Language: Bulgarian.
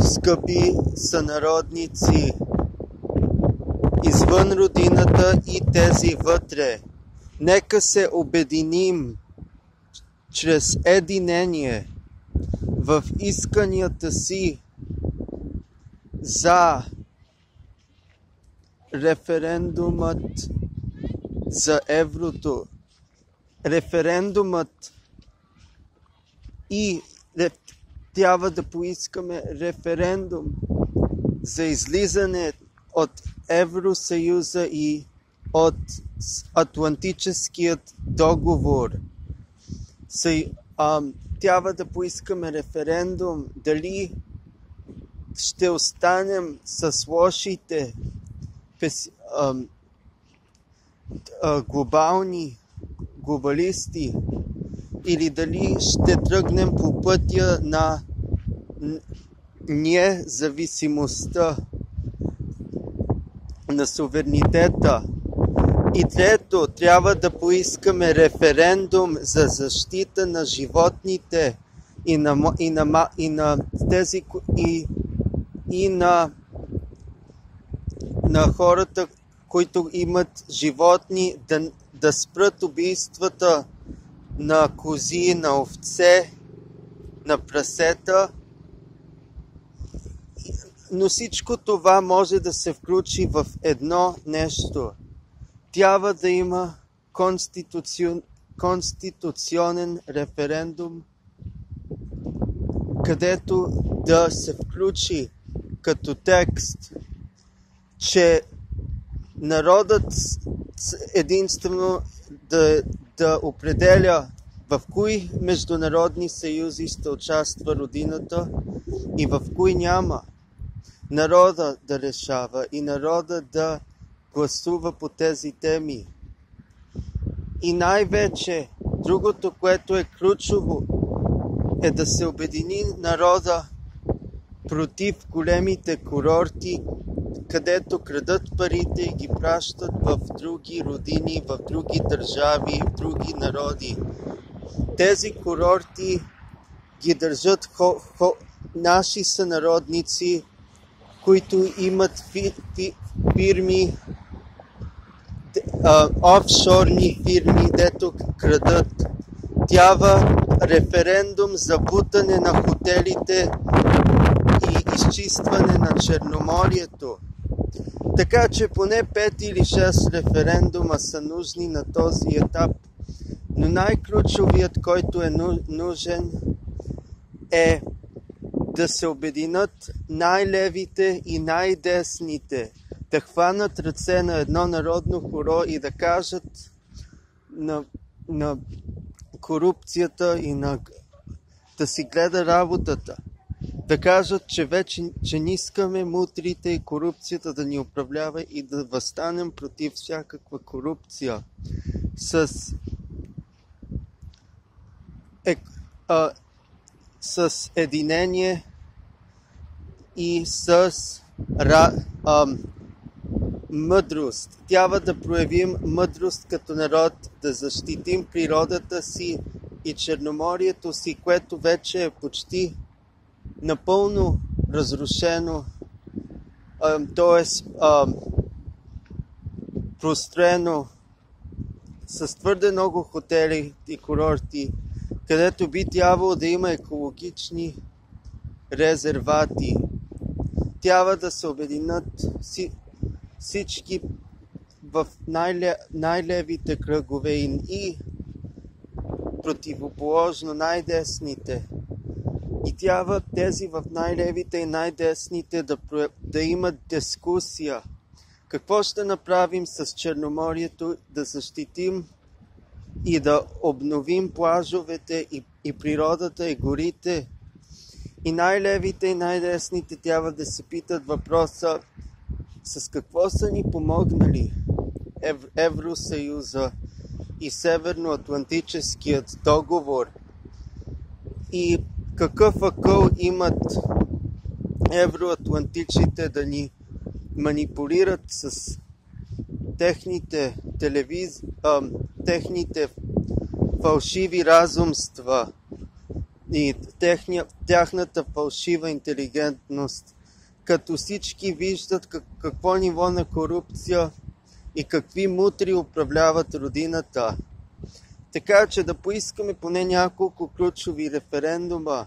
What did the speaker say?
скъпи сънародници, извън родината и тези вътре, нека се обединим чрез единение в исканията си за референдумът за еврото. Референдумът и трябва да поискаме референдум за излизане от Евросъюза и от Атлантическият договор. Трябва да поискаме референдум дали ще останем с лошите глобалисти или дали ще тръгнем по пътя на независимостта, на суверенитета. И трето, трябва да поискаме референдум за защита на животните и на хората, които имат животни, да спрат убийствата на кози, на овце, на прасета. Но всичко това може да се включи в едно нещо. Трябва да има конституционен референдум, където да се включи като текст, че народът единствено да определя в кои международни съюзи ще участва родината и в кои няма. Народа да решава и народа да гласува по тези теми. И най-вече, другото, което е ключово, е да се обедини народа против големите курорти, където крадат парите и ги пращат в други родини, в други държави, в други народи. Тези курорти ги държат наши сънародници, които имат фирми, офшорни фирми, дето крадат. Трябва референдум за бутане на хотелите и изчистване на Черноморието. Така че поне 5 или 6 референдума са нужни на този етап. Но най-ключовият, който е нужен, е да се обединят най-левите и най-десните, да хванат ръце на едно народно хоро и да кажат на корупцията и да си гледа работата. Да кажат, че вече не искаме мутрите и корупцията да ни управлява и да възстанем против всякаква корупция с единение и с мъдрост. Трябва да проявим мъдрост като народ, да защитим природата си и Черноморието си, което вече е почти напълно разрушено, т.е. прострено с твърде много хотели и курорти, където би трябвало да има екологични резервати. Трябва да се обединят всички в най-левите кръгове и противоположно най-десните. И трябва тези в най-левите и най-десните да имат дискусия. Какво ще направим с Черноморието, да защитим и да обновим плажовете и природата и горите. И най-левите и най-десните трябва да се питат въпроса: с какво са ни помогнали Евросъюза и Северноатлантическият договор? И какъв акъл имат евроатлантиците да ни манипулират с техните фалшиви разумства и тяхната фалшива интелигентност, като всички виждат какво ниво на корупция и какви мутри управляват родината. Така че да поискаме поне няколко ключови референдума